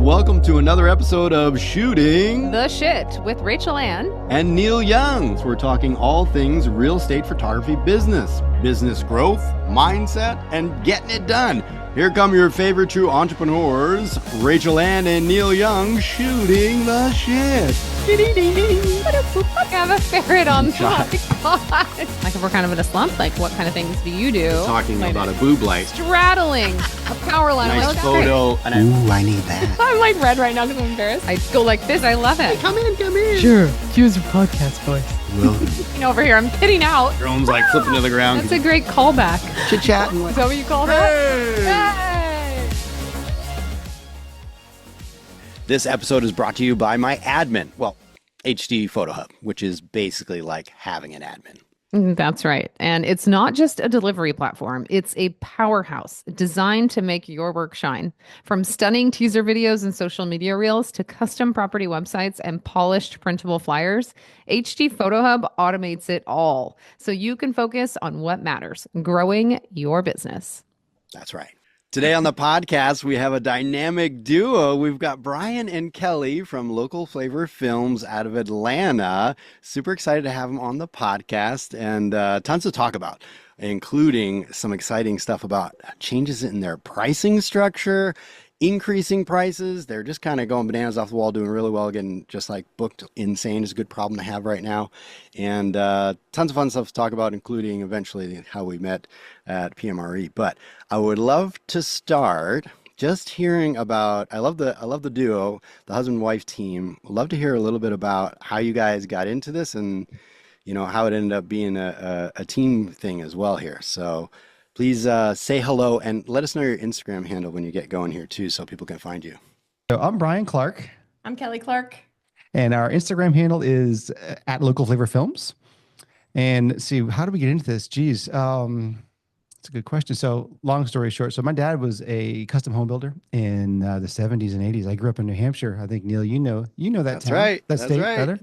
welcome to another episode of Shooting the Shit with Rachel and Neal Young. So we're talking all things real estate photography business growth, mindset, and getting it done. Here come your favorite true entrepreneurs, Rachel and Neal Young, shooting the shit. I have a ferret on the podcast. Like if we're kind of in a slump, like what kind of things do you do? Talking about a boob light. Straddling a power line. Nice photo. Ooh, I need that. I'm like red right now because I'm embarrassed. I go like this. I love it. Come in. Sure. Use your podcast voice. You know, over here, I'm kidding out. Drone's like flipping to the ground. That's a great callback. Chit-chatting. Is that what you call that? Hey! This episode is brought to you by my admin. Well, HD Photo Hub, which is basically like having an admin. That's right. And it's not just a delivery platform. It's a powerhouse designed to make your work shine. From stunning teaser videos and social media reels to custom property websites and polished printable flyers, HD Photo Hub automates it all so you can focus on what matters, growing your business. That's right. Today on the podcast, we have a dynamic duo. We've got Brian and Kelly from Local Flavor Films out of Atlanta. Super excited to have them on the podcast and tons to talk about, including some exciting stuff about changes in their pricing structure, increasing prices. They're just kind of going bananas off the wall, doing really well, getting just like booked insane is a good problem to have right now. And tons of fun stuff to talk about, including eventually how we met at PMRE. But I would love to start just hearing about, I love the duo, the husband-wife team. Love to hear a little bit about how you guys got into this and, you know, how it ended up being a team thing as well here. So please say hello and let us know your Instagram handle when you get going here too, so people can find you. So I'm Brian Clark. I'm Kelly Clark. And our Instagram handle is at Local Flavor Films. And see, how do we get into this? Geez, it's a good question. So long story short, so my dad was a custom home builder in the 70s and 80s. I grew up in New Hampshire. I think, Neal, you know that That's town, right. that state, right. brother.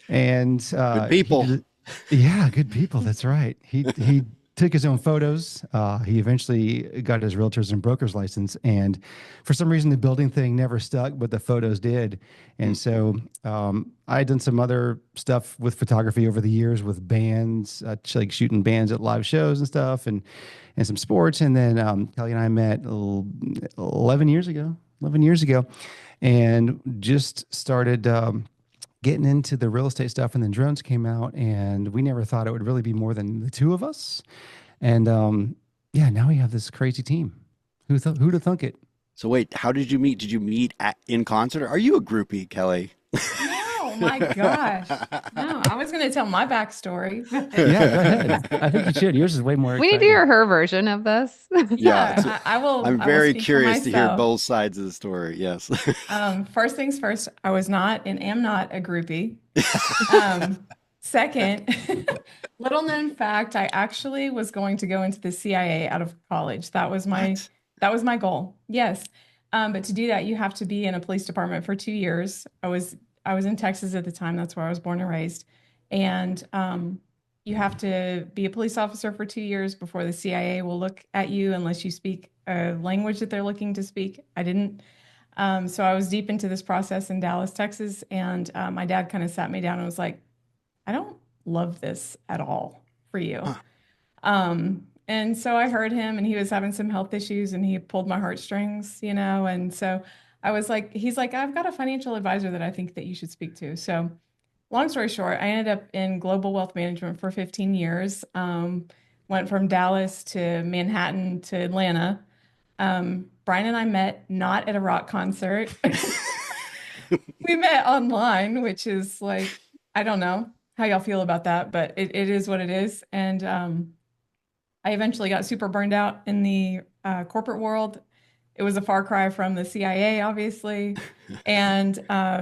And good people. Yeah, good people. That's right. He took his own photos. He eventually got his realtors and brokers license. And for some reason, the building thing never stuck, but the photos did. And so I had done some other stuff with photography over the years with bands, like shooting bands at live shows and stuff and some sports. And then Kelly and I met 11 years ago, and just started getting into the real estate stuff, and then drones came out, and we never thought it would really be more than the two of us. And now we have this crazy team. Who'd have thunk it? So wait, how did you meet? Did you meet in concert? Are you a groupie, Kelly? No, my gosh. No, I was going to tell my backstory. Yeah, go ahead. I think you should. Yours is way more We need to exciting. hear her version of this. Yeah, I will. I'm I will very speak for curious to hear myself. both sides of the story. Yes. First things first, I was not and am not a groupie. Second, little known fact, I actually was going to go into the CIA out of college. That was my goal. Yes. But to do that, you have to be in a police department for 2 years. I was in Texas at the time. That's where I was born and raised. And you have to be a police officer for 2 years before the CIA will look at you unless you speak a language that they're looking to speak. I didn't. So I was deep into this process in Dallas, Texas. And my dad kind of sat me down and was like, I don't love this at all for you. And so I heard him, and he was having some health issues, and he pulled my heartstrings, you know? And so I was like, he's like, I've got a financial advisor that I think that you should speak to. So long story short, I ended up in global wealth management for 15 years. Went from Dallas to Manhattan to Atlanta. Brian and I met not at a rock concert. We met online, which is like, I don't know how y'all feel about that, but it is what it is. And I eventually got super burned out in the corporate world. It was a far cry from the CIA, obviously. And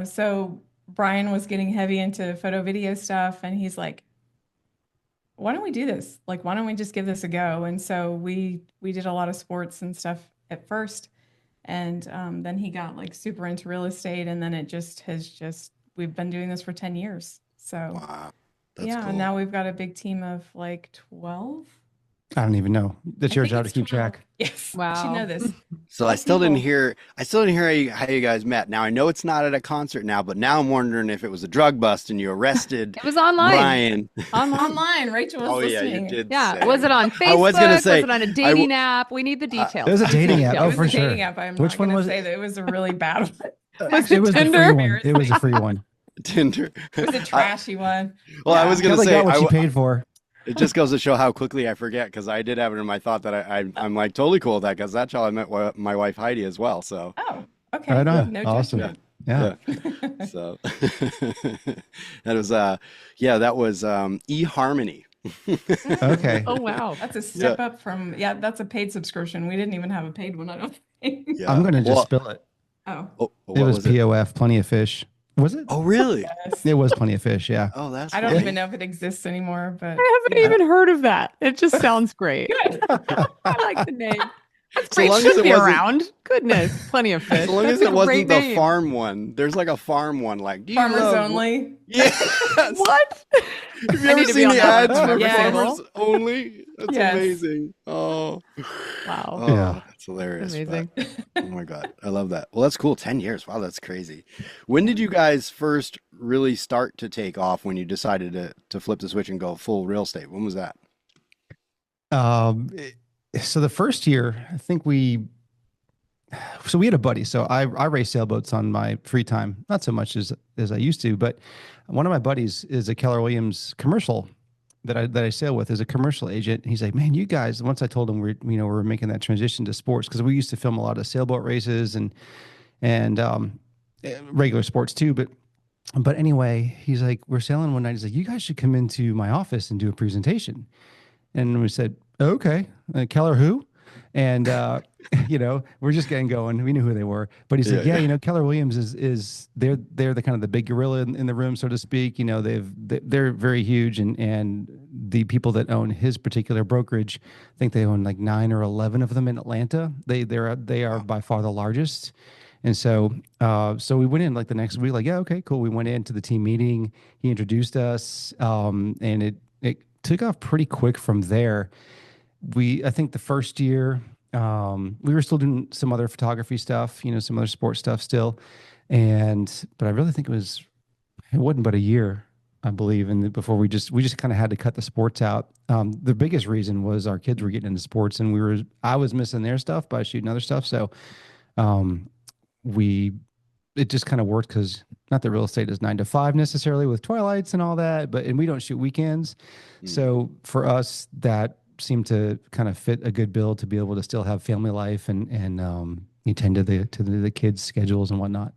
so Brian was getting heavy into photo video stuff, and he's like, why don't we do this? Like, why don't we just give this a go? And so we did a lot of sports and stuff at first. And then he got like super into real estate, and then it just we've been doing this for 10 years. So Wow. That's yeah, cool. and now we've got a big team of like 12 I don't even know. That's I your think job to it's keep 12. track. Yes, I should Wow. know this. So 12 people. I still didn't hear how you guys met. Now I know it's not at a concert now, but now I'm wondering if it was a drug bust and you arrested It was online. Brian. Online. Online, Rachel was Oh yeah, you listening. did Yeah. Was it say. on I was gonna Facebook? Was say it on a I w dating app? We need the It details. was a Give us the dating app. It Oh, was details. for a dating sure. app. I'm Which not one going to was say it? that it was a really bad one. Was It it was the Tinder? free one. It was a free one. Tinder. It was a I, trashy one. well, I was Yeah. gonna Kelly say got what she paid for. it just goes to show how quickly I forget because I did have it in my thought that I'm like totally cool with that because that's how I met my wife Heidi as well. So Oh, Right okay. yeah, on. No Awesome. yeah, judgment. Yeah. yeah. So that was that was eHarmony. Okay. Oh, wow. That's a Yeah, step up from, yeah, that's a paid subscription. We didn't even have a paid one, I don't think. I'm yeah. gonna just Well, spill it. Oh, oh, It what was was it? POF, plenty of fish. Was it? Oh, really? yes. It was plenty of fish. Yeah. Oh, that's I don't Yeah. even funny. know if it exists anymore, but I haven't yeah. even heard of that. It just sounds great. Good. I like the name. That's So great. long as Should it be wasn't, around. Goodness. Plenty of so fish. long That's as a it wasn't great the name. farm one. There's like a farm one, like, do you Farmers love? only. Yes. What? Have you I ever need to be seen on the that one ads from for every Yes. farmers single. only? That's Yes. amazing. Oh, Wow. Yeah. that's hilarious. But Amazing. oh my God, I love that. Well, that's cool. 10 years. Wow, that's crazy. When Yeah. did you guys first really start to take off when you decided to flip the switch and go full real estate? When was that? Um, so the first year, I think we had a buddy. So I race sailboats on my free time, not so much as I used to, but one of my buddies is a Keller Williams commercial that I sail with, is a commercial agent. He's like, man, you guys. Once I told him we're making that transition to sports, because we used to film a lot of sailboat races and regular sports too, but anyway, he's like, we're sailing one night. He's like, you guys should come into my office and do a presentation. And we said, okay, Keller who? And we're just getting going. We knew who they were, but he's Yeah, like, yeah, yeah. Keller Williams is they're the kind of the big gorilla in the room, so to speak. They're very huge, and the people that own his particular brokerage, I think they own like 9 or 11 of them in Atlanta. They are Wow. by far the largest. And so we went in like the next week, like, yeah, okay, cool. We went into the team meeting. He introduced us, and it took off pretty quick from there. I think the first year, we were still doing some other photography stuff, some other sports stuff still. But I really think it wasn't but a year, I believe. And before we just kind of had to cut the sports out. The biggest reason was our kids were getting into sports and I was missing their stuff by shooting other stuff. So, um, we, it just kind of worked because not that real estate is 9 to 5 necessarily with twilights and all that, and we don't shoot weekends. Mm, So for us, that seemed to kind of fit a good bill to be able to still have family life and you tend to the kids' schedules and whatnot.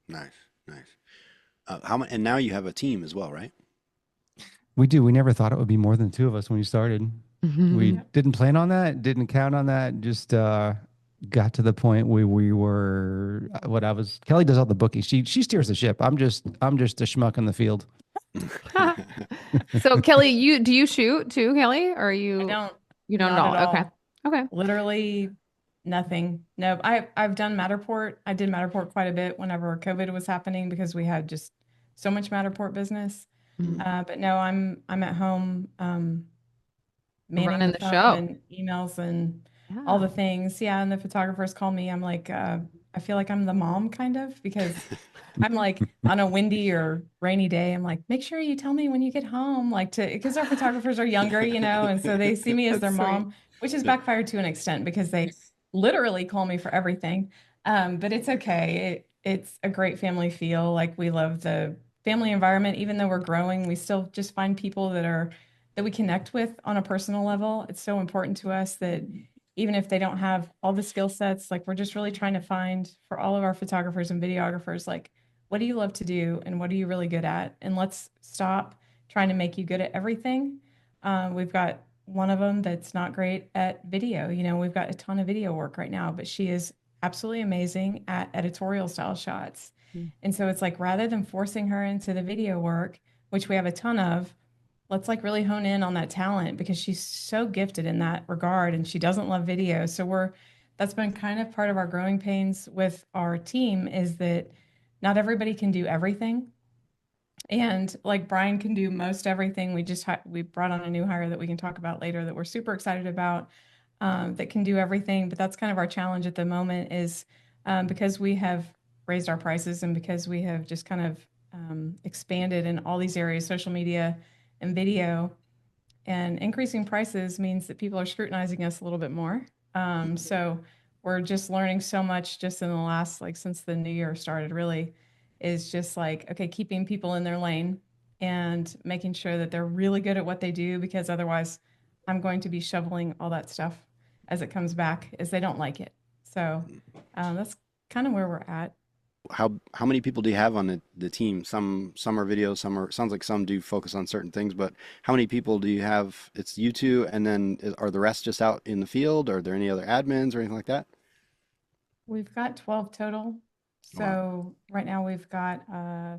nice, nice. How much? And now you have a team as well, right? We do. We never thought it would be more than two of us when we started. We Yeah. didn't plan on that, didn't count on that. Just got to the point where we were. Kelly does all the booking. She steers the ship. I'm just a schmuck in the field. So Kelly, do you shoot too, Kelly? Or are I you don't, you don't at not all? at Okay. all. Okay. Literally nothing. No, I've done Matterport. I did Matterport quite a bit whenever COVID was happening because we had just so much Matterport business. Mm, But no, I'm at home manning Running the the phone show. and emails and all Yeah. the things. Yeah, and the photographers call me. I'm like, I feel like I'm the mom kind of because I'm like on a windy or rainy day, I'm like, make sure you tell me when you get home, like because our photographers are younger, and so they see me as their That's sweet. mom, which has yeah, backfired to an extent because they literally call me for everything. But it's okay. It's a great family feel. Like we love the family environment, even though we're growing, we still just find people that we connect with on a personal level. It's so important to us that even if they don't have all the skill sets, like we're just really trying to find for all of our photographers and videographers, like what do you love to do and what are you really good at? And let's stop trying to make you good at everything. We've got one of them that's not great at video. We've got a ton of video work right now, but she is absolutely amazing at editorial style shots. Mm. And so it's like rather than forcing her into the video work, which we have a ton of, let's like really hone in on that talent because she's so gifted in that regard and she doesn't love video. So that's been kind of part of our growing pains with our team is that not everybody can do everything. And like Brian can do most everything. We brought on a new hire that we can talk about later that we're super excited about, that can do everything. But that's kind of our challenge at the moment is because we have raised our prices and because we have just kind of expanded in all these areas, social media and video, and increasing prices means that people are scrutinizing us a little bit more. So we're just learning so much just in the last, like, since the new year started, really, is just like, okay, keeping people in their lane and making sure that they're really good at what they do, because otherwise I'm going to be shoveling all that stuff as it comes back, as they don't like it. So that's kind of where we're at. How many people do you have on the team? Some are videos, some are sounds like some do focus on certain things, but how many people do you have? It's you two, and then are the rest just out in the field? Are there any other admins or anything like that? We've got 12 total. Wow. So right now we've got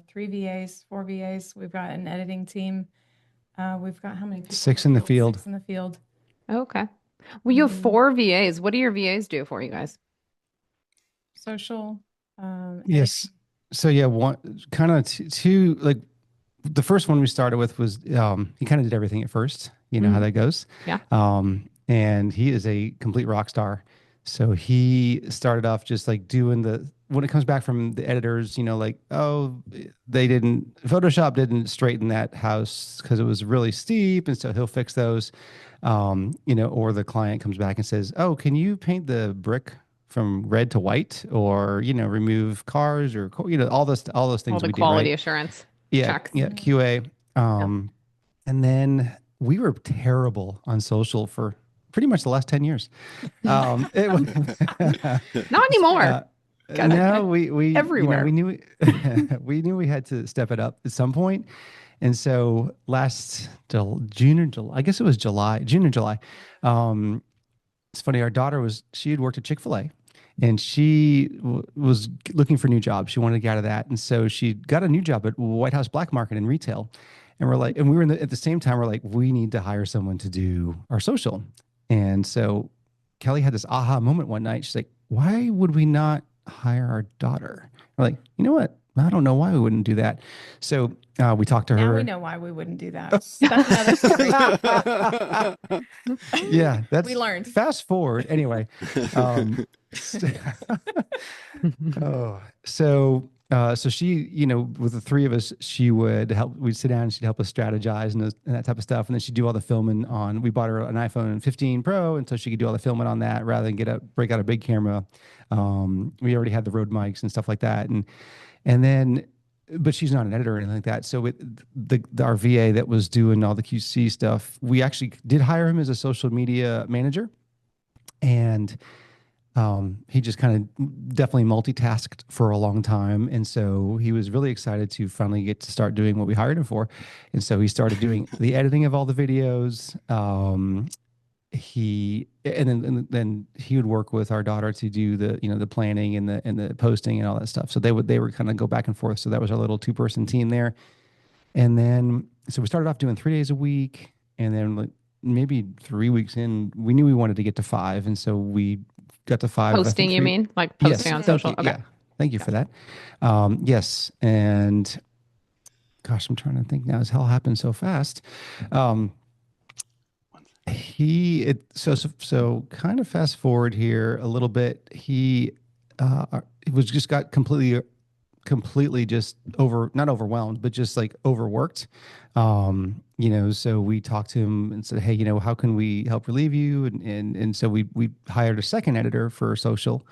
3 VAs, 4 VAs. We've got an editing team. We've got how many people in the 6 in the field? field. 6 in the field. Okay. Well, you have Mhm. 4 VAs. What do your VAs do for you guys? Social, Yes. editing. So yeah, one kind of two, like the first one we started with was he kind of did everything at first. You know how Mm, that goes. yeah. And he is a complete rock star. So he started off just like doing the when it comes back from the editors, you know, like, oh, they didn't Photoshop didn't straighten that house because it was really steep, and so he'll fix those. You know, or the client comes back and says, oh, can you paint the brick from red to white, or you know, remove cars, or you know, all those All things the we do, right? quality assurance Yeah, checks. yeah, Mhm. QA. Yep. And then we were terrible on social for pretty much the last 10 years. It was Not uh, anymore. Got no, it we you know everywhere. we knew we knew we had to step it up at some point. And so last June or July, I guess it was July, June or July. Um, it's funny. Our daughter she had worked at Chick-fil-A, and she was looking for a new job. She wanted to get out of that. And so she got a new job at White House Black Market in retail. And we're like, and we were at the same time, we're like, we need to hire someone to do our social. And so Kelly had this aha moment one night. She's like, why would we not hire our daughter? We're like, you know what? I don't know why we wouldn't do that. So we talked to Now we her. know why we wouldn't do that. That's another story. Yeah, We that's learned. fast forward. Anyway, um, oh, so she, you know, with the three of us, she would help. We'd sit down and she'd help us strategize and that type of stuff. And then she'd do all the filming on. We bought her an iPhone 15 Pro, and so she could do all the filming on that rather than break out a big camera. We already had the Rode mics and stuff like that, and then, but she's not an editor or anything like that. So our VA that was doing all the QC stuff, we actually did hire him as a social media manager, and he just kind of definitely multitasked for a long time. And so he was really excited to finally get to start doing what we hired him for. And so he started doing the editing of all the videos. And then he would work with our daughter to do the, you know, the planning and the posting and all that stuff. So they would kind of go back and forth. So that was our little 2-person team there. And then, so we started off doing 3 days a week. And then, like, maybe 3 weeks in, we knew we wanted to get to 5. And so we got to 5, I Posting, think you 3. mean? Like posting Yes. on Mhm. Thank social? you. Okay. Yeah. Thank you for Gotcha. that. Yes. And gosh, I'm trying to think now, as hell happened so fast. Um, so kind of fast forward here a little bit. He was just got completely just not overwhelmed, but just like overworked. You know, so we talked to him and said, hey, you know, how can we help relieve you? And so we hired a second editor for social.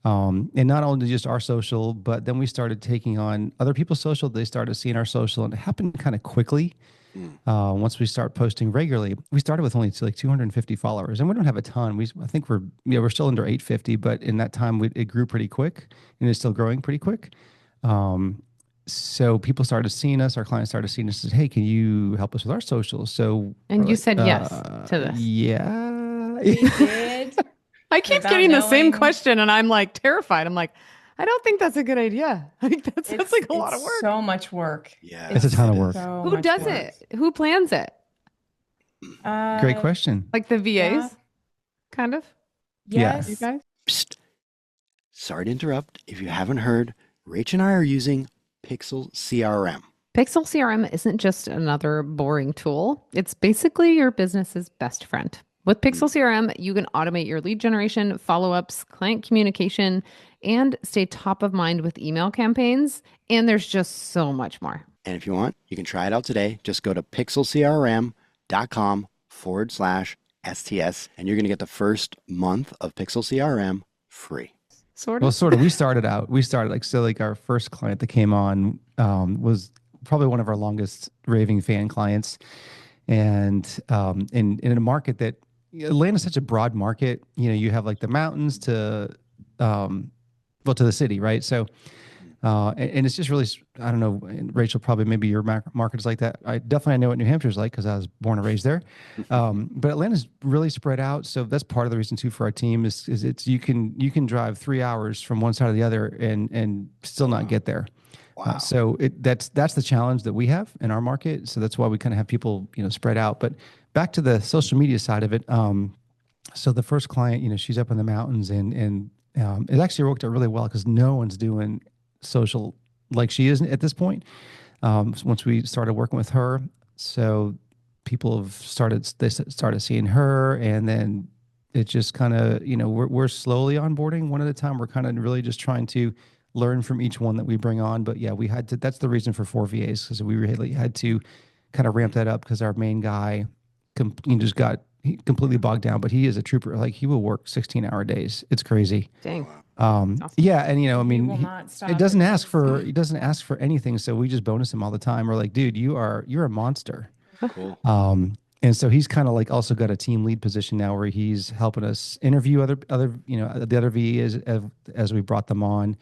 And not only just our social, but then we started taking on other people's social. They started seeing our social, and it happened kind of quickly. Mm. Once we start posting regularly, we started with only like 250 followers, and we don't have a ton. I think we're still under 850, but in that time it grew pretty quick, and it's still growing pretty quick. Um, so people started seeing us. Our clients started seeing us. Said, "Hey, can you help us with our socials?" So we're And you like, said yes to this. "Yeah." We did I keep without getting the same knowing. question and I'm like terrified. I'm like, I don't think that's a good idea. Like that sounds like a lot It's of work. so much work. Yeah, It's a It's ton it of work. is. so Who much does work. it? Who plans it? Great Uh, question. Like the yeah, VAs, kind of? Yeah. You yes. guys? Psst. Sorry to interrupt. If you haven't heard, Rach and I are using Pixl CRM. Pixl CRM isn't just another boring tool. It's basically your business's best friend. With Pixl CRM, you can automate your lead generation, follow-ups, client communication, and stay top of mind with email campaigns. And there's just so much more. And if you want, you can try it out today. Just go to pixelcrm.com/STS and you're going to get the first month of Pixel CRM free. Sort Well, of. sort of. We started like our first client that came on was probably one of our longest raving fan clients, and in a market that Atlanta's such a broad market. You have like the mountains to well, to the city, right? So and it's just really, I don't know, and Rachel, probably maybe your market is like that. I definitely know what New Hampshire's like because I was born and raised there. But Atlanta's really spread out. So that's part of the reason too for our team is it's you can drive 3 hours from one side to the other and still not get there. Wow. So that's the challenge that we have in our market. So that's why we kind of have people spread out. But back to the social media side of it. So the first client, she's up in the mountains and it actually worked out really well because no one's doing social like she is at this point. Once we started working with her, so people started seeing her, and then it just kind of we're slowly onboarding one at a time. We're kind of really just trying to learn from each one that we bring on. But yeah, we had to. That's the reason for 4 VAs because we really had to kind of ramp that up because our main guy just got completely bogged down. But he is a trooper. Like he will work 16-hour days. It's crazy. Dang. Um, yeah, and I He mean, will not stop it doesn't until ask it's for done. he doesn't ask for anything, so we just bonus him all the time. We're like, dude, you're a monster. Cool. And so he's kind of like also got a team lead position now where he's helping us interview other the other VEs as we brought them on.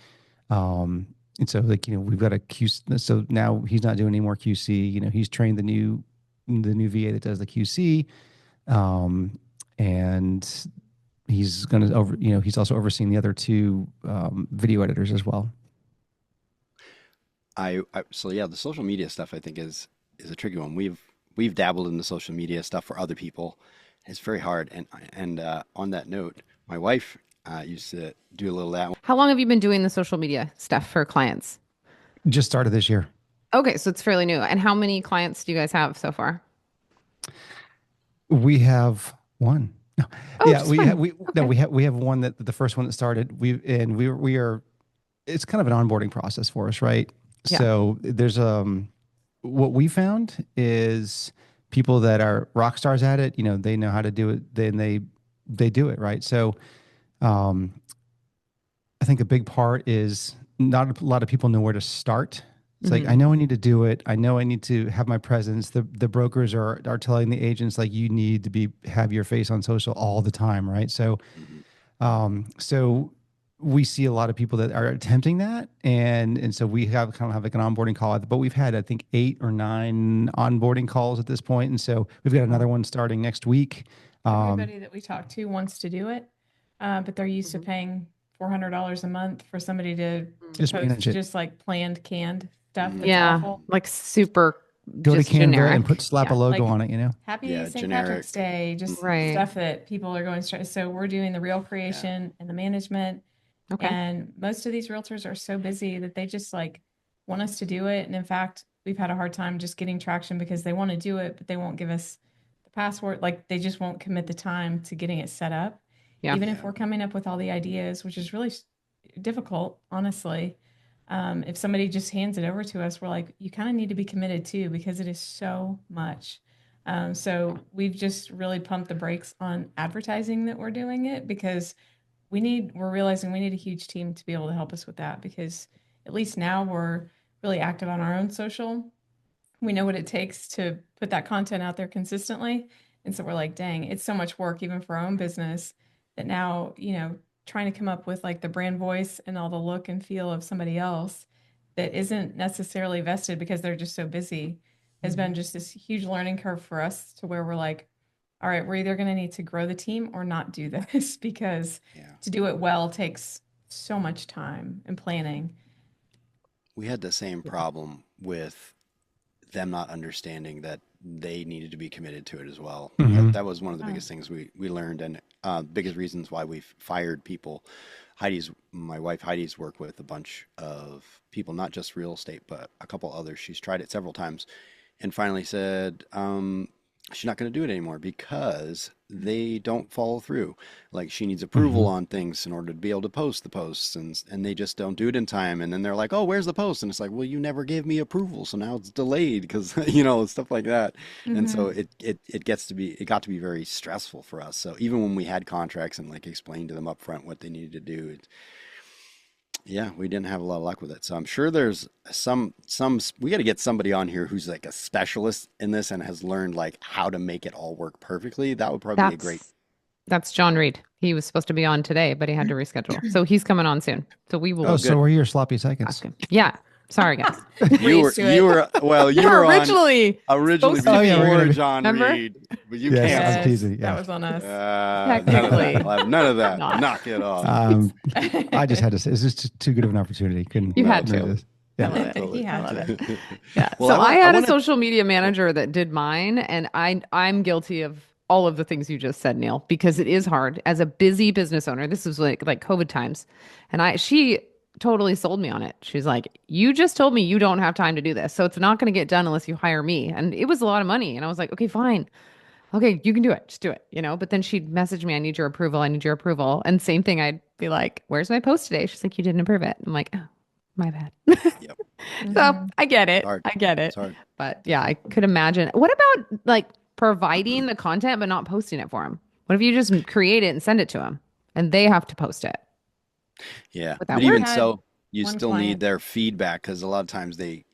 And so like we've got a QC, so now he's not doing any more QC. He's trained the new VA that does the QC, and he's going to he's also overseeing the other two video editors as well. So yeah, the social media stuff I think is a tricky one. We've dabbled in the social media stuff for other people. It's very hard. And on that note, my wife used to do a little of that. How long have you been doing the social media stuff for clients? Just started this year. Okay, so it's fairly new. And how many clients do you guys have so far? We have one. No. Oh, Yeah, just we one. have we no Okay. we have one that the first one that started. We are it's kind of an onboarding process for us, right? Yeah. So there's what we found is people that are rock stars at it, they know how to do it, then they do it, right? So um I think a big part is not a lot of people know where to start. It's like, I Mhm. know I need to do it. I know I need to have my presence. The brokers are telling the agents like you need to have your face on social all the time, right? So Mhm. so we see a lot of people that are attempting that, and so we have like an onboarding call, but we've had I think 8 or 9 onboarding calls at this point, and so we've got another Wow. one starting next week. Um, Everybody that we talk to wants to do it, but they're used to Mhm. paying $400 a month for somebody to just manage post it. just like planned canned stuff Mhm. that's Yeah, awful. like super Go to just Canva and generic. slap a Yeah. logo Like on it. Happy Yeah, St. Patrick's generic. Day, just Mhm. Right. stuff that people are going straight. So we're doing the real Yeah. creation and the management. Okay. And most of these realtors are so busy that they just like want us to do it. And in fact, we've had a hard time just getting traction because they want to do it, but they won't give us the password. Like they just won't commit the time to getting it set up. Yeah. Even if Yeah. we're coming up with all the ideas, which is really difficult, honestly. If somebody just hands it over to us, we're like, you kind of need to be committed too because it is so much. So we've just really pumped the brakes on advertising that we're doing it because we're realizing we need a huge team to be able to help us with that because at least now we're really active on our own social. We know what it takes to put that content out there consistently. And so we're like, dang, it's so much work even for our own business that now, trying to come up with like the brand voice and all the look and feel of somebody else that isn't necessarily vested because they're just so busy has been just this huge learning curve for us to where we're like, all right, we're either going to need to grow the team or not do this because Yeah. to do it well takes so much time and planning. We had the same problem with them not understanding that they needed to be committed to it as well. Hmm. That was one of the Oh, biggest things we learned and biggest reasons why we've fired people my wife Heidi's worked with a bunch of people, not just real estate, but a couple others. She's tried it several times and finally said, she's not going to do it anymore because they don't follow through. Like she needs approval on things in order to be able to post the posts, and they just don't do it in time. And then they're like, "Oh, where's the post?" And it's like, "Well, you never gave me approval, so now it's delayed because stuff like that." And so it got to be very stressful for us. So even when we had contracts and like explained to them up front what they needed to do, yeah, we didn't have a lot of luck with it. So I'm sure there's some we got to get somebody on here who's like a specialist in this and has learned like how to make it all work perfectly. That would probably be a great. That's John Reed. He was supposed to be on today, but he had to reschedule. So he's coming on soon. So we will Oh, so were your sloppy ask seconds? him. Yeah. Sorry, guys. You were You were originally originally supposed to be. before John Remember? Reed, but you Yes, can't. I'm teasing. That Yeah. was on us. Technically. None of that. Not. Knock it off. I just had to say, it's just too good of an opportunity. Couldn't. You had to. do this. I Yeah. love it. Totally. He had to. Yeah. Well, So I had a wanna- social media manager that did mine, and I'm guilty of all of the things you just said, Neil, because it is hard as a busy business owner. This was like COVID times, and she totally sold me on it. She's like, "You just told me you don't have time to do this, so it's not going to get done unless you hire me." And it was a lot of money, and I was like, "Okay, fine. Okay, you can do it. Just do it." But then she'd message me, "I need your approval. I need your approval." And same thing, I'd be like, "Where's my post today?" She's like, "You didn't approve it." I'm like, "Oh, my bad." Yep. So I get it. Hard. I get it. It's hard. But yeah, I could imagine. What about like providing the content but not posting it for them? What if you just create it and send it to them and they have to post it? Yeah, Would that but work? even so, you One still need client. their feedback because a lot of times they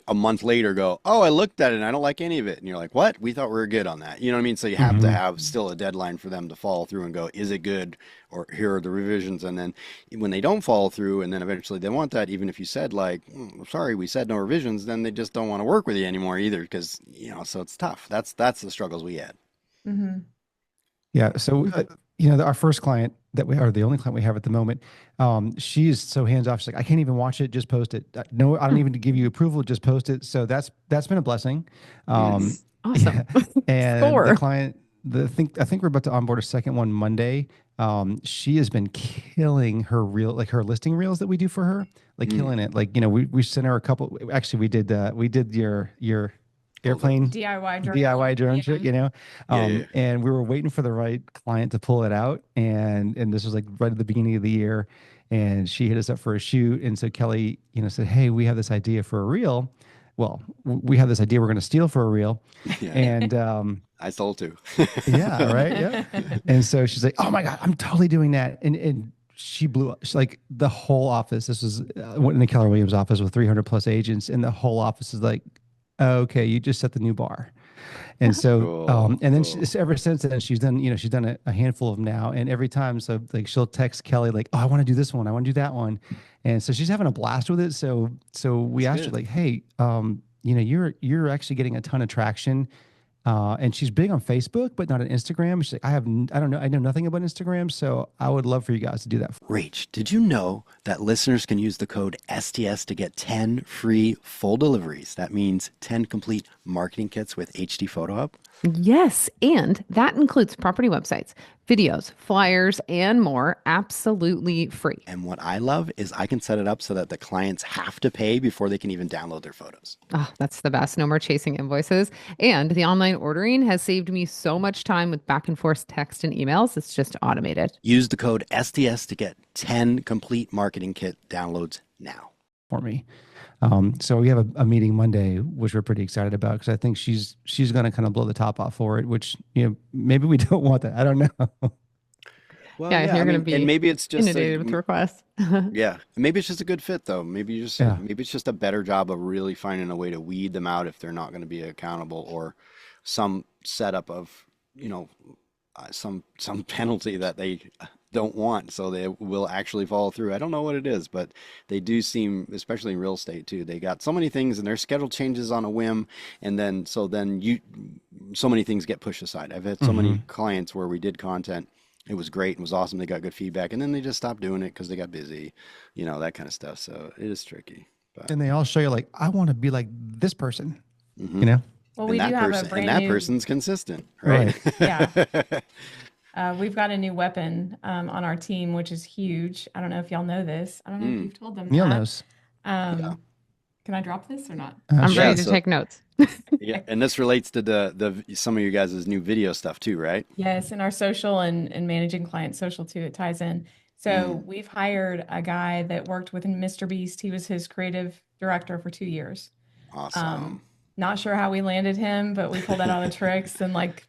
a month later go, "Oh, I looked at it and I don't like any of it," and you're like, "What? We thought we were good on that." You know what I mean? So you have to have still a deadline for them to follow through and go, "Is it good?" Or here are the revisions. And then when they don't follow through, and then eventually they want that, even if you said like, "Sorry, we said no revisions," then they just don't want to work with you anymore either because so it's tough. That's the struggles we had. Mm-hmm. Yeah. So, our first client that we are the only client we have at the moment. She's so hands off. She's like, I can't even watch it. Just post it. No, I don't even give you approval. Just post it. So that's been a blessing. Awesome. Yeah. And Score. the client, I think we're about to onboard a second one Monday. She has been killing her her listing reels that we do for her, like killing it. Like, we sent her a couple. Actually, we did your airplane DIY drone Yeah. shit, and we were waiting for the right client to pull it out. And this was like right at the beginning of the year, and she hit us up for a shoot. And so Kelly, said, "Hey, we have this idea for a reel. Well, we have this idea we're going to steal for a reel." Yeah. And, I sold too. yeah, right. Yeah. And so she's like, "Oh my God, I'm totally doing that." And she blew up. She's like the whole office. This was in the Keller Williams office with 300 plus agents, and the whole office is like, "Okay, you just set the new bar." And so, and then ever since then, she's done a handful of them now. And every time, so like she'll text Kelly like, "Oh, I want to do this one. I want to do that one." And so she's having a blast with it. So we asked her like, "Hey, you're actually getting a ton of traction." And she's big on Facebook, but not on Instagram. She's like, I know nothing about Instagram, so I would love for you guys to do that. Rach, did you know that listeners can use the code STS to get 10 free full deliveries? That means 10 complete marketing kits with HD Photo Hub. Yes, and that includes property websites, videos, flyers, and more absolutely free. And what I love is I can set it up so that the clients have to pay before they can even download their photos. Oh, that's the best. No more chasing invoices. And the online ordering has saved me so much time with back and forth text and emails. It's just automated. Use the code STS to get 10 complete marketing kit downloads now. For me. So we have a meeting Monday, which we're pretty excited about because I think she's going to kind of blow the top off for it, which, maybe we don't want that. I don't know. Well, Yeah, you're going to be and maybe it's just inundated with requests. yeah, maybe it's just a good fit though. Maybe it's just a better job of really finding a way to weed them out if they're not going to be accountable, or some setup of some penalty that they don't want, so they will actually follow through. I don't know what it is, but they do seem, especially in real estate too, they got so many things and their schedule changes on a whim, and then so many things get pushed aside. I've had so many clients where we did content, it was great and was awesome, they got good feedback, and then they just stopped doing it because they got busy, that kind of stuff. So it is tricky. But And they all show you like, I want to be like this person, Well, we do and have that a brand and that new. person's consistent, right? Yeah. We've got a new weapon on our team, which is huge. I don't know if y'all know this. I don't know if Mm, you've told them Neil that. knows. yeah. Um, can I drop this or not? I'm Sure. ready Yeah. to So take notes. yeah, and this relates to the some of you guys' new video stuff too, right? Yes, and our social and managing client social too, it ties in. So Mm, we've hired a guy that worked with Mr. Beast. He was his creative director for 2 years. awesome. Um, Not sure how we landed him, but we pulled that out of the tricks and like,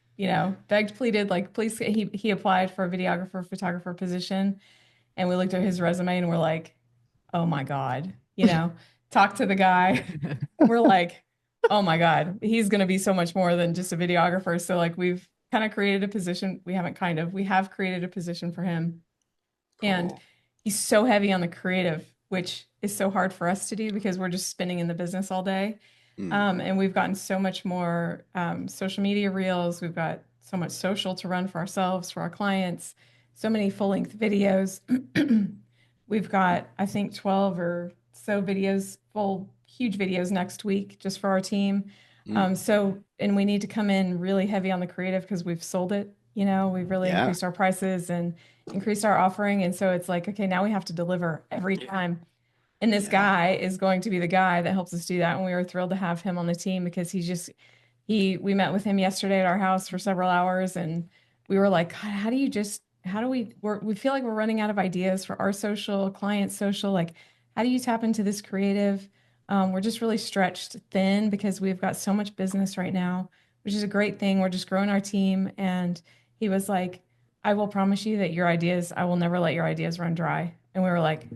begged, pleaded, like, please. He applied for a videographer, photographer position, and we looked at his resume and we're like, oh my God, talk to the guy. We're like, oh my God, he's going to be so much more than just a videographer. So like we've kind of created a position. We haven't kind of, we have created a position for him. And Cool. he's so heavy on the creative, which is so hard for us to do because we're just spinning in the business all day. Hmm. And we've gotten so much more social media reels. We've got so much social to run for ourselves, for our clients, so many full length videos. We've got, I think, 12 or so videos, full, huge videos next week just for our team. Mm, And we need to come in really heavy on the creative because we've sold it. We've really yeah. increased our prices and increased our offering. And so it's like, okay, now we have to deliver every time. And this Yeah. guy is going to be the guy that helps us do that. And we were thrilled to have him on the team because we met with him yesterday at our house for several hours and we were like, God, how do we feel like we're running out of ideas for our social, client social. Like, how do you tap into this creative? We're just really stretched thin because we've got so much business right now, which is a great thing. We're just growing our team. And he was like, I will promise you that I will never let your ideas run dry. And we were like,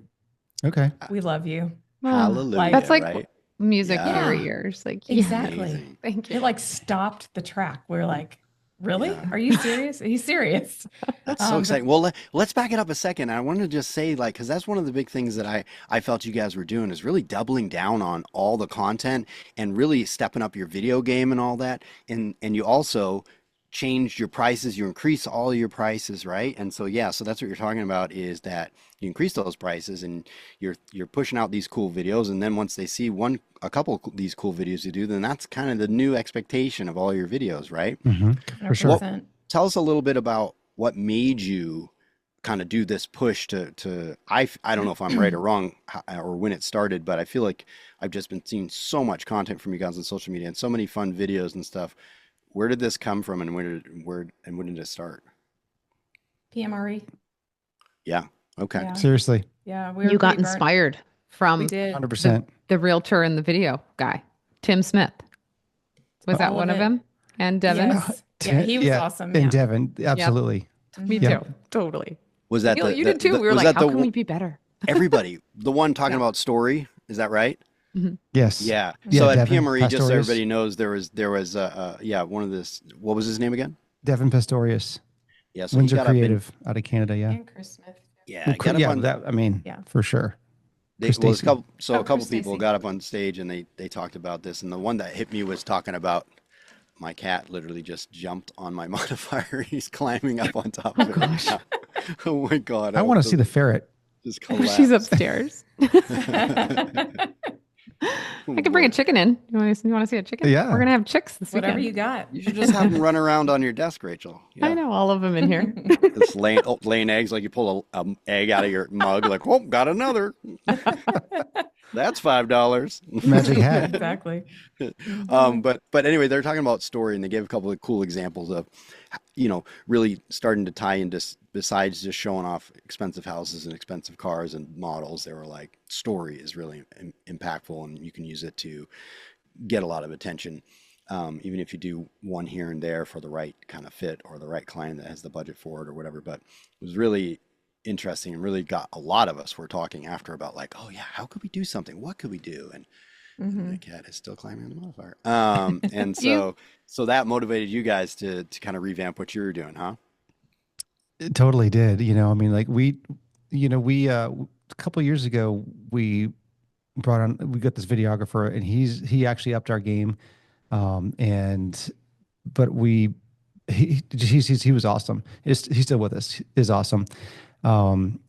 Okay. we love you. Oh, that's Hallelujah, like right? music to your Yeah. Yeah, ears. Like, yes, exactly. Amazing. thank you. It like stopped the track. We're like, really? Yeah. Are you serious? He's serious. That's so But exciting. Well, let's back it up a second. I want to just say, like, because that's one of the big things that I felt you guys were doing is really doubling down on all the content and really stepping up your video game and all that. And you also changed your prices. You increase all your prices, right? And so yeah, so that's what you're talking about is that you increase those prices and you're pushing out these cool videos. And then once they see a couple of these cool videos you do, then that's kind of the new expectation of all your videos, right? Hmm. For sure. What 100%. tell us a little bit about what made you kind of do this push I don't know if I'm right or wrong or when it started, but I feel like I've just been seeing so much content from you guys on social media and so many fun videos and stuff. Where did this come from and when did it start? PMRE. Yeah. Okay. Yeah. Seriously. Yeah. We were You got pretty burnt. inspired We from did the 100%. the realtor and the video guy, Tim Smith. Was that all of one of it. them? And Devin? Yes. Yeah. He was Yeah. awesome. And Yeah. Devin, Yep. absolutely. Me Mhm. Yep. too. Totally. Was that You did too. We were was like, that how the can we be better? everybody, the one talking Yeah. about story? Is that right? Hmm. Yes. Yeah. Yeah, So at Devin PMRE, just so Pastorius. everybody knows, there was yeah, one of this, what was his name again? Devin Pastorius. Yeah, so he Windsor got up and Creative out of Canada. Yeah. And Chris Smith. yeah, got up Yeah. on That, I mean, Yeah. for sure. they Chris well, it's a Stacy. couple so Oh, a couple Chris people Stacy. got up on stage and they talked about this and the one that hit me was talking about my cat literally just jumped on my modifier. He's climbing up on top Oh of it right gosh. now. Oh my God, I I want hope to see the doesn't ferret. just She's collapse. upstairs. Oh I could bring a Lord. chicken in. You want to see a chicken? We're Yeah. gonna have chicks this Whatever weekend. you got. You should just have him run around on your desk, Rachel. I Yeah. know all of them in here. Just laying eggs like you pull a egg out of your mug, like, oh, got another. That's $5. Magic hat. Exactly. Mhm. But anyway, they're talking about story, and they gave a couple of cool examples of, really starting to tie into besides just showing off expensive houses and expensive cars and models. They were like, story is really impactful, and you can use it to get a lot of attention. Even if you do one here and there for the right kind of fit or the right client that has the budget for it or whatever. But it was really interesting and really got a lot of us were talking after about like, oh yeah, how could we do something? What could we do? And the Mhm. cat is still climbing on the modifier. And Do you so that motivated you guys to kind of revamp what you were doing, huh? It totally did. I mean, like a couple years ago, we we got this videographer and he actually upped our game. And, but he was awesome. He's still with us, is awesome. Um,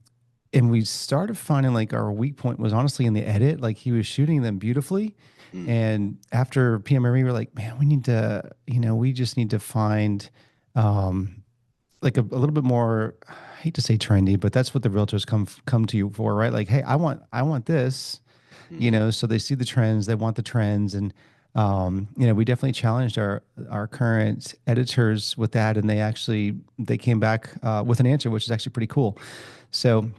and we started finding like our weak point was honestly in the edit. Like he was shooting them beautifully. Mm, And after PMRE, we were like, man, we just need to find, um, like a little bit more, I hate to say trendy, but that's what the realtors come to you for, right? Like, hey, I want this, Hmm. so they see the trends, they want the trends. And we definitely challenged our current editors with that, and they came back with an answer, which is actually pretty cool. So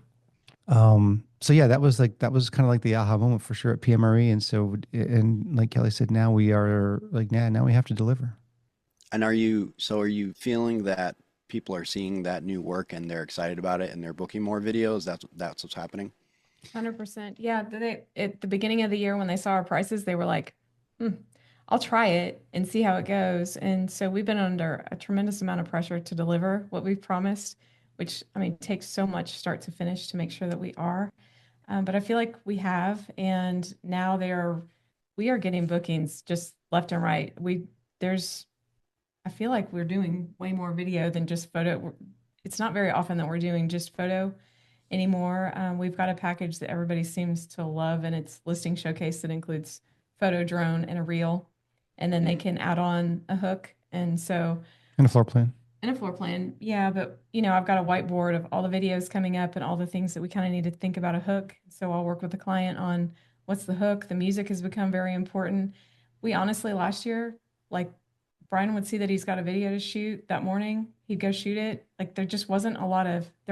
so yeah, that was kind of like the aha moment for sure at PMRE. And so, and like Kelly said, now we are like, now we have to deliver. And are you feeling that people are seeing that new work and they're excited about it and they're booking more videos? That's what's happening. 100%. Yeah, they at the beginning of the year when they saw our prices, they were like, hmm, I'll try it and see how it goes. And so we've been under a tremendous amount of pressure to deliver what we've promised, which I mean takes so much start to finish to make sure that we are. But I feel like we have, and now we are getting bookings just left and right. There's I feel like we're doing way more video than just photo. It's not very often that we're doing just photo anymore. We've got a package that everybody seems to love, and it's listing showcase that includes photo drone and a reel, and then they Mm. can add on a hook. And so And a floor plan. and a floor plan, yeah, but I've got a whiteboard of all the videos coming up and all the things that we kind of need to think about a hook. So I'll work with the client on what's the hook. The music has become very important. We honestly last year, like Brian would see that he's got a video to shoot that morning, he'd go shoot it. Like there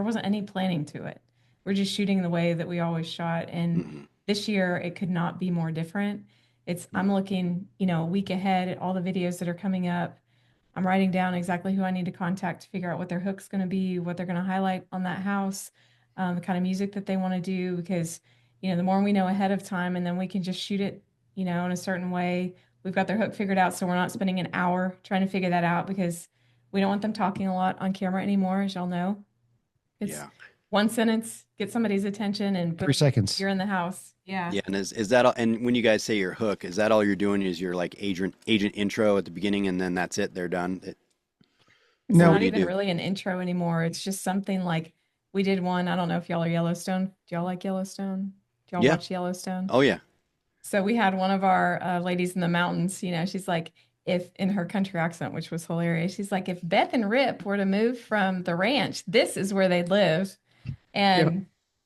wasn't any planning to it. We're just shooting the way that we always shot. And Mhm. this year it could not be more different. I'm Mm. looking, a week ahead at all the videos that are coming up. I'm writing down exactly who I need to contact to figure out what their hook's going to be, what they're going to highlight on that house, the kind of music that they want to do. Because, the more we know ahead of time, and then we can just shoot it, in a certain way. We've got their hook figured out, so we're not spending an hour trying to figure that out because we don't want them talking a lot on camera anymore, as y'all know. It's Yeah. one sentence, get somebody's attention, and Three boom, seconds. you're in the house. Yeah. Yeah, and is that all, and when you guys say your hook, is that all you're doing is your like agent intro at the beginning and then that's it, they're done? It's Or No, what not do you even do? really an intro anymore. It's just something like we did one. I don't know if y'all are Yellowstone. Do y'all like Yellowstone? Do y'all Yeah. watch Yellowstone? Oh yeah. So we had one of our ladies in the mountains, she's like, if in her country accent, which was hilarious, she's like, if Beth and Rip were to move from the ranch, this is where they'd live. Yeah. And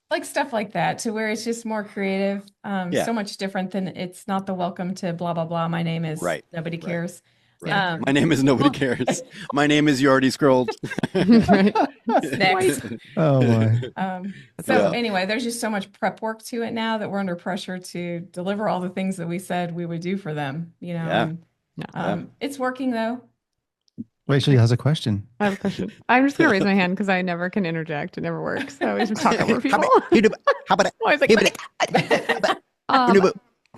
like stuff like that to where it's just more creative, Yeah. so much different than it's not the welcome to blah, blah, blah. My name is Right. nobody Right. cares. Right. Yeah. My name is nobody Well, cares. My name is you already scrolled. Right. next. oh my. That's So Yeah. awesome. anyway, there's just so much prep work to it now that we're under pressure to deliver all the things that we said we would do for them, Yeah. and Yeah. Yeah. it's working though. Rachel has a question. I have a question. I'm just gonna raise my hand because I never can interject. It never works. I always just talk over How people. about you do how about Always like, hey, but how about you um, do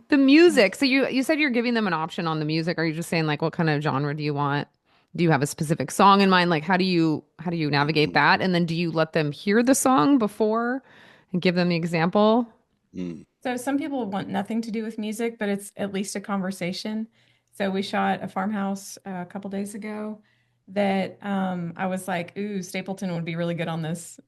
the music. So you said you're giving them an option on the music. Are you just saying like what kind of genre do you want? Do you have a specific song in mind? Like how do you navigate mm, that? And then do you let them hear the song before and give them the example? mm, So some people want nothing to do with music, but it's at least a conversation. So we shot a farmhouse a couple days ago that I was like, ooh, Stapleton would be really good on this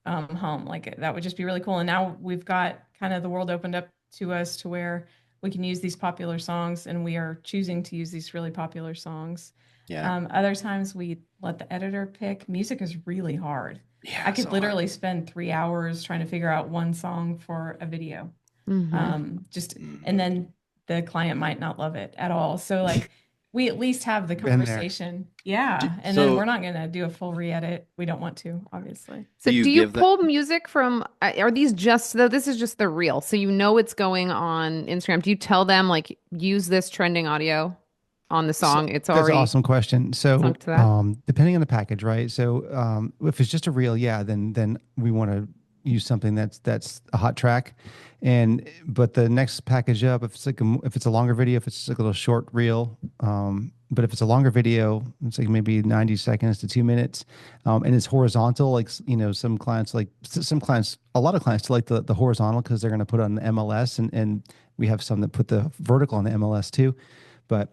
home. Like that would just be really cool. And now we've got kind of the world opened up to us to where we can use these popular songs, and we are choosing to use these really popular songs. yeah. Other times we let the editor pick. Music is really hard. I Yeah, could so hard. literally spend 3 hours trying to figure out one song for a video. Hmm. Just and Hmm. then the client might not love it at all. So like we at least have the Been there. conversation. Yeah. And then So we're not gonna do a full re-edit. We don't want to, obviously. do So you do you give the pull music from, are these just, though this is just the reel. So you know it's going on Instagram. Do you tell them like use this trending audio on the So song? It's that's an already awesome question. So, sunk to that. depending on the package, right? So, if it's just a reel, yeah, then we want to use something that's a hot track, and but the next package up, if it's a longer video, if it's like a little short reel, but if it's a longer video, it's like maybe 90 seconds to 2 minutes, and it's horizontal. Like some clients some clients, a lot of clients like the horizontal because they're going to put it on the MLS, and we have some that put the vertical on the MLS too. But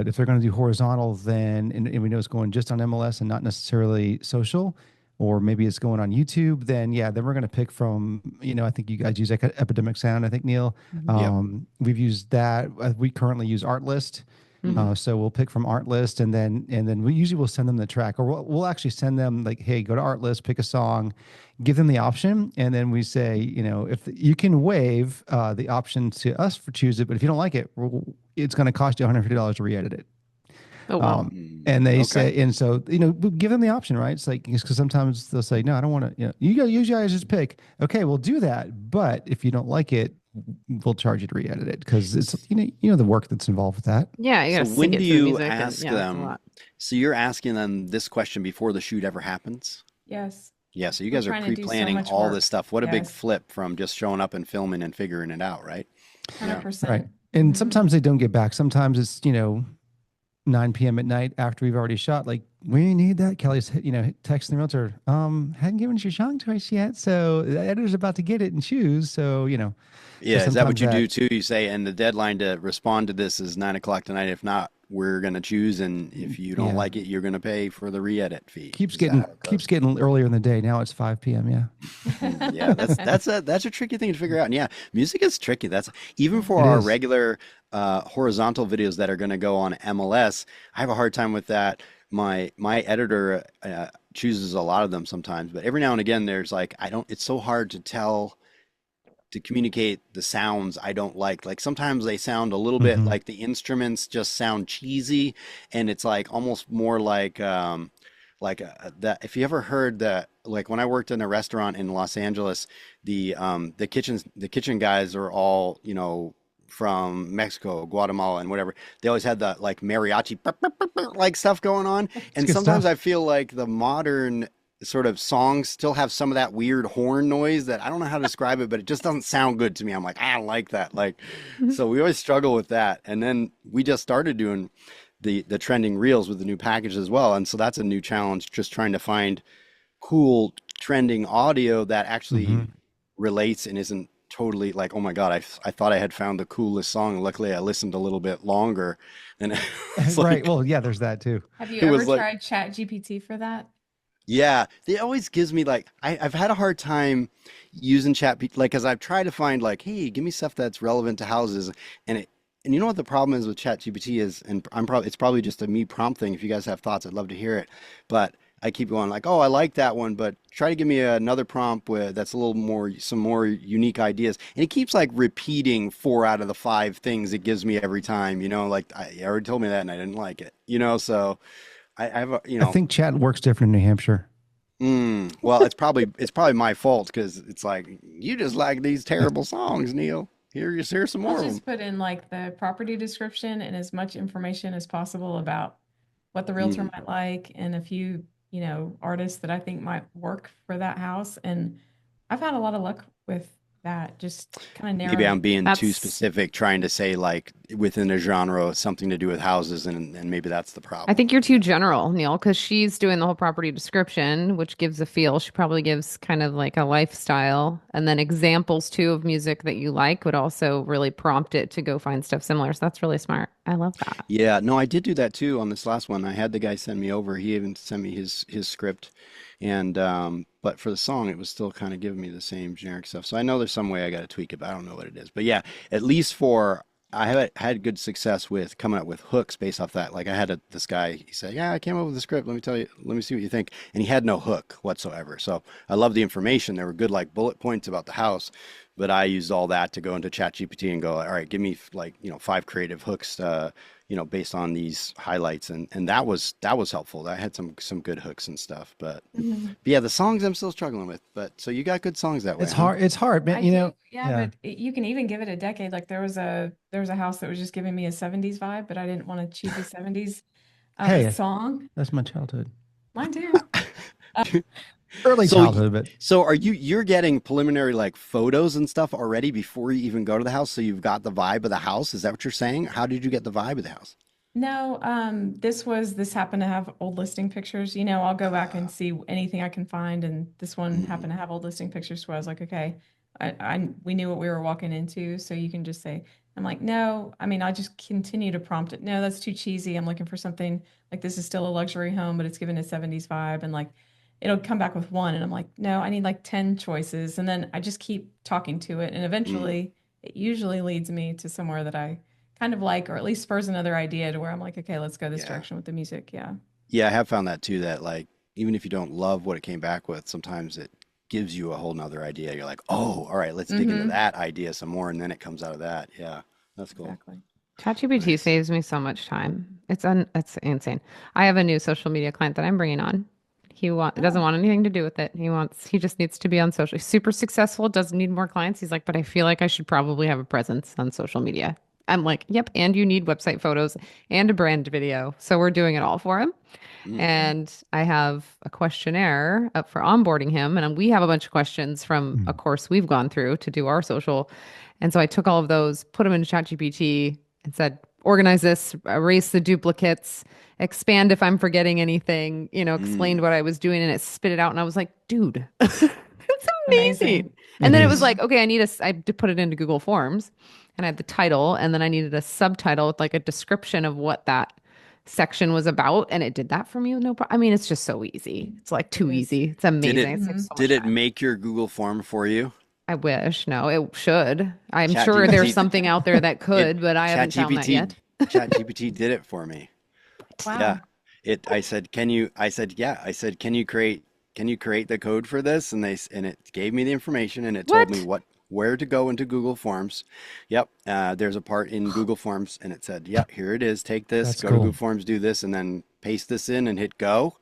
if they're going to do horizontal, then and we know it's going just on MLS and not necessarily social, or maybe it's going on YouTube, then yeah, then we're going to pick from, I think you guys use Epidemic Sound, I think, Neil. Mhm. Yep. We've used that. We currently use Artlist. Hmm. So we'll pick from art list, and then we usually will send them the track, or we'll actually send them like, hey, go to art list, pick a song, give them the option, and then we say, if you can waive the option to us for choose it, but if you don't like it, it's going to cost you $150 to re-edit it. Oh, wow. Um, and they Okay. say, and so, we give them the option, right? It's like, because sometimes they'll say, no, I don't want to, you guys just pick. Okay, we'll do that. But if you don't like it, we'll charge you to re-edit it because it's, the work that's involved with that. Yeah, you So gotta sync when it do to the you music, and ask yeah, that's a them? lot. So you're asking them this question before the shoot ever happens? Yes. Yeah, so you We're guys are trying to do so pre-planning much all this work. stuff. What a big Yes. flip from just showing up and filming and figuring it out, right? Yeah. Right. 100%. And Hmm. sometimes they don't get back. Sometimes it's, 9 p.m. at night after we've already shot. Like, we need that. Kelly's, texting the realtor, hadn't given us your showing choice yet. So the editor's about to get it and choose. So, so Yeah, is that what sometimes you do that too? You say, and the deadline to respond to this is 9 o'clock tonight. If not, we're gonna choose, and if you don't yeah, like it, you're gonna pay for the re-edit fee. keeps Is that getting how it keeps goes? getting earlier in the day. Now it's 5 p.m. Yeah, Yeah, that's a tricky thing to figure out. And yeah, music is tricky. That's even Yeah. for it our is. regular horizontal videos that are going to go on MLS. I have a hard time with that. My editor chooses a lot of them sometimes, but every now and again there's like I don't. It's so hard to tell to communicate the sounds I don't like. Like sometimes they sound a little bit Hmm. like the instruments just sound cheesy, and it's like almost more like that. If you ever heard that, like when I worked in a restaurant in Los Angeles, the kitchen guys are all from Mexico, Guatemala, and whatever. They always had the like mariachi like stuff going on, It's and good sometimes I stuff. feel like the modern sort of songs still have some of that weird horn noise that I don't know how to describe it, but it just doesn't sound good to me. I'm like, I don't like that. Like, so we always struggle with that. And then we just started doing the trending reels with the new package as well. And so that's a new challenge, just trying to find cool trending audio that actually Hmm. relates and isn't totally like, oh my God, I thought I had found the coolest song. Luckily, I listened a little bit longer, and it's Right. like Well, yeah, there's that too. Have you it ever was like tried Chat GPT for that? yeah, it always gives me like I've had a hard time using like because I've tried to find like, hey, give me stuff that's relevant to houses, and you know what the problem is with Chat GPT is, and it's probably just a me prompt thing. If you guys have thoughts, I'd love to hear it. But I keep going like, oh, I like that one, but try to give me another prompt with that's a little more some more unique ideas, and it keeps like repeating 4 out of the 5 things it gives me every time. Like I already told me that, and I didn't like it. So I have a I think chat works different in New Hampshire. well, it's probably my fault because it's like you just like these terrible songs, Neil. Here's some I'll more of them. just put in like the property description and as much information as possible about what the realtor Mm. might like and a few, artists that I think might work for that house. And I've had a lot of luck with that, just kind of Maybe narrowing I'm it. being too That's specific, trying to say like within a genre something to do with houses, and maybe that's the I problem. think you're too general, Neil, because she's doing the whole property description, which gives a feel. She probably gives kind of like a lifestyle, and then examples too of music that you like would also really prompt it to go find stuff similar. So that's really smart. I love that. Yeah, no, I did do that too on this last one. I had the guy send me over. He even sent me his script, and but for the song, it was still kind of giving me the same generic stuff. So I know there's some way I got to tweak it, but I don't know what it is. But yeah, at least for I have had good success with coming up with hooks based off that. Like I had this guy, he said, "Yeah, I came up with the script. Let me tell you, let me see what you think." And he had no hook whatsoever. So I love the information. There were good like bullet points about the house, but I used all that to go into ChatGPT and go, "All right, give me like 5 creative hooks." Based on these highlights, and that was helpful. I had some good hooks and stuff, Mhm. but yeah, the songs I'm still struggling with. But so you got good songs that way, It's huh? hard. It's hard, man. I do, yeah, Yeah. but you can even give it a decade. Like there was a house that was just giving me a 70s vibe, but I didn't want a cheesy 70s Hey, song. that's my childhood, Mine too. Uh, early So childhood, but are you're getting preliminary like photos and stuff already before you even go to the house, so you've got the vibe of the house? Is that what you're saying? How did you get the vibe of the house? No, this happened to have old listing pictures. I'll go back Uh, and see anything I can find, and this one mm, happened to have old listing pictures. So I was like, okay, we knew what we were walking into, so you can just say, I'm like, no, I mean, I just continue to prompt it. No, that's too cheesy. I'm looking for something like this is still a luxury home, but it's given a 70s vibe, and like it'll come back with one, and I'm like, no, I need like 10 choices, and then I just keep talking to it, and mm. eventually, it usually leads me to somewhere that I kind of like, or at least spurs another idea to where I'm like, okay, let's go this Yeah. direction with the music. Yeah. Yeah, I have found that too, that like even if you don't love what it came back with, sometimes it gives you a whole nother idea. You're like, oh, all right, let's dig into Mm-hmm. that idea some more, and then it comes out of that. Yeah, that's cool. Exactly. ChatGPT Nice. saves me so much time. It's insane. I have a new social media client that I'm bringing on. Doesn't Oh, want anything to do with it. He just needs to be on social. He's super successful, doesn't need more clients. He's like, but I feel like I should probably have a presence on social media. I'm like, yep, and you need website photos and a brand video. So we're doing it all for him. Mm, okay. And I have a questionnaire up for onboarding him. And we have a bunch of questions from a Mm. course we've gone through to do our social. And so I took all of those, put them into ChatGPT and said, organize this, erase the duplicates, expand if I'm forgetting anything, explained mm, what I was doing, and it spit it out. And I was like, dude, it's Amazing. amazing. And It then it was is. like, okay, I had to put it into Google Forms and I had the title, and then I needed a subtitle with like a description of what that section was about. And it did that for me with no problem. I mean, it's just so easy. It's like It too is. easy. It's Did amazing. it It saves Mm-hmm. so did much it time. make your Google form for you? I wish. No, it should. I'm Chat sure there's GPT something out there that it could, but I Chat haven't found that GPT yet. Chat GPT did it for me. Yeah. Wow. I said, "Can you?" I said, "Yeah." I said, can you create the code for this?" And and it gave me the information and it told me What? where to go into Google Forms. Yep. There's a part in Google Forms and it said, "Yeah, here it is. Take this, That's go to Google cool. Forms, do this, and then paste this in and hit go."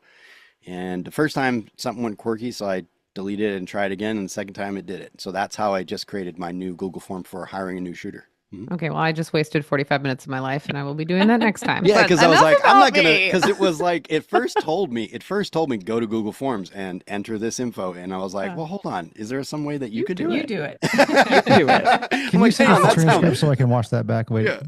And the first time something went quirky, so I deleted it and tried again, and the second time it did it. So that's how I just created my new Google form for hiring a new shooter. Mhm. Okay, well, I just wasted 45 minutes of my life and I will be doing that next time. Yeah, But because I was enough like, I'm about not gonna, me. because it was like, it first told me go to Google Forms and enter this info, and I was like, Uh, well, hold on, is there some way that you You could do do you it? it. do it. You do it. I'm Can you like, send hang us on, the that transcript sounds, so I can watch that back? Wait. yeah,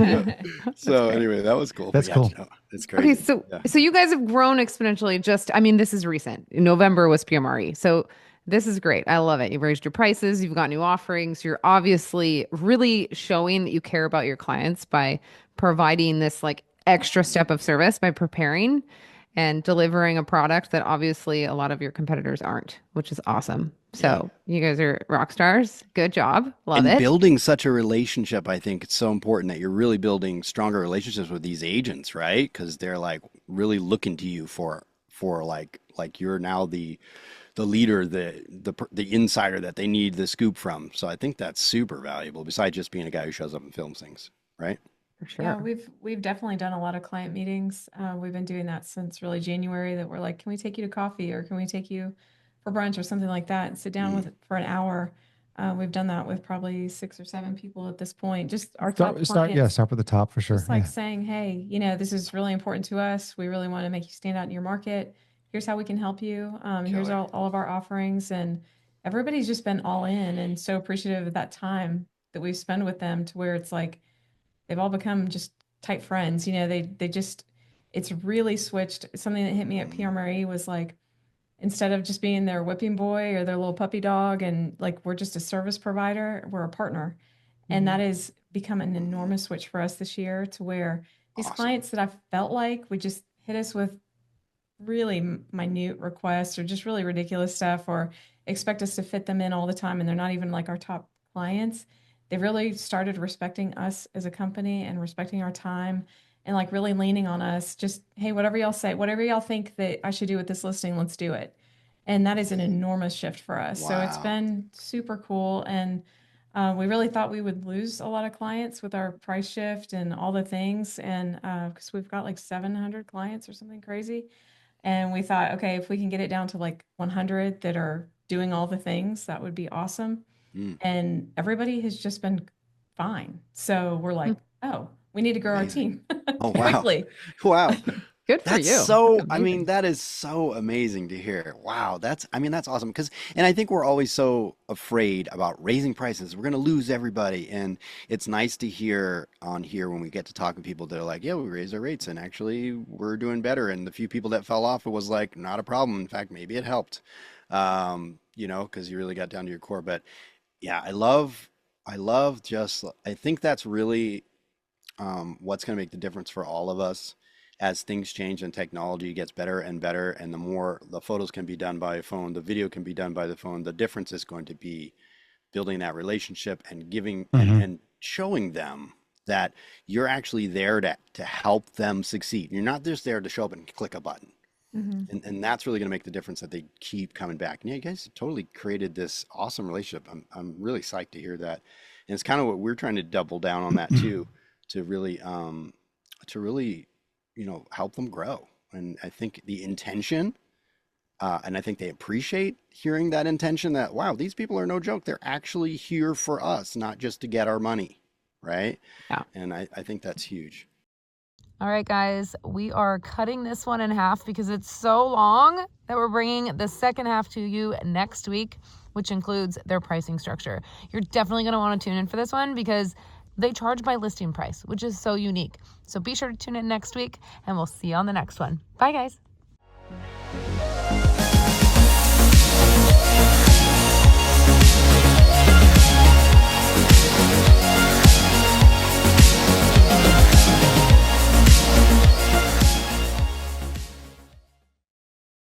yeah. That's So great. anyway, that was cool, but That's yeah, cool. no, it's Okay, crazy. so Yeah. so you guys have grown exponentially I mean, this is recent. November was PMRE. So this is great. I love it. You've raised your prices, you've got new offerings. You're obviously really showing that you care about your clients by providing this like extra step of service by preparing and delivering a product that obviously a lot of your competitors aren't, which is awesome. Yeah. So you guys are rock stars. Good job. Love And it. building such a relationship, I think it's so important that you're really building stronger relationships with these agents, right? Because they're like really looking to you for like you're now the leader, the insider that they need the scoop from. So I think that's super valuable. Besides just being a guy who shows up and films things, right? For Yeah, sure. we've definitely done a lot of client meetings. We've been doing that since really January that we're like, can we take you to coffee or can we take you for brunch or something like that and sit down Mm, with for an hour. We've done that with probably 6 or 7 people at this point, just our top Yeah, clients, start with the top for sure. just like Yeah. saying, hey, this is really important to us. We really want to make you stand out in your market. Here's how we can help you. Here's killer. all of our offerings. And everybody's just been all in and so appreciative of that time that we've spent with them to where it's like, they've all become just tight friends. They just it's really switched. Something that hit me at Mm, PRMRE was like instead of just being their whipping boy or their little puppy dog and like we're just a service provider, we're a partner. And that Mhm. has become an mm, enormous switch for us this year to where these awesome. clients that I felt like would just hit us with really minute requests or just really ridiculous stuff or expect us to fit them in all the time and they're not even like our top clients. They've really started respecting us as a company and respecting our time and like really leaning on us. Just, hey, whatever y'all say, whatever y'all think that I should do with this listing, let's do it. And that is an enormous shift for us. So it's Wow. been super cool. And we really thought we would lose a lot of clients with our price shift and all the things. And because we've got like 700 clients or something crazy. And we thought, okay, if we can get it down to like 100 that are doing all the things, that would be awesome. Mm, And everybody has just been fine. So we're like, oh, we need to grow our amazing. team Oh, wow. quickly. Wow. Good for That's you. so, I mean, Amazing. that is so amazing to hear. Wow, I mean, that's awesome. And I think we're always so afraid about raising prices. We're going to lose everybody. And it's nice to hear on here when we get to talk to people that are like, yeah, we raised our rates and actually we're doing better. And the few people that fell off, it was like, not a problem. In fact, maybe it helped, because you really got down to your core. But yeah, I love I think that's really what's going to make the difference for all of us as things change and technology gets better and better, and the more the photos can be done by a phone, the video can be done by the phone, the difference is going to be building that relationship and giving Hmm. and showing them that you're actually there to help them succeed. You're not just there to show up and click a button. And that's really going to make the difference that they keep coming back. And yeah, you guys totally created this awesome relationship. I'm really psyched to hear that. And it's kind of what we're trying to double down on that too, to really, help them grow. And I think the intention, and I think they appreciate hearing that intention that, wow, these people are no joke. They're actually here for us, not just to get our money. Right. Yeah. And I think that's huge. All right, guys, we are cutting this one in half because it's so long that we're bringing the second half to you next week, which includes their pricing structure. You're definitely going to want to tune in for this one because they charge by listing price, which is so unique. So be sure to tune in next week, and we'll see you on the next one. Bye, guys.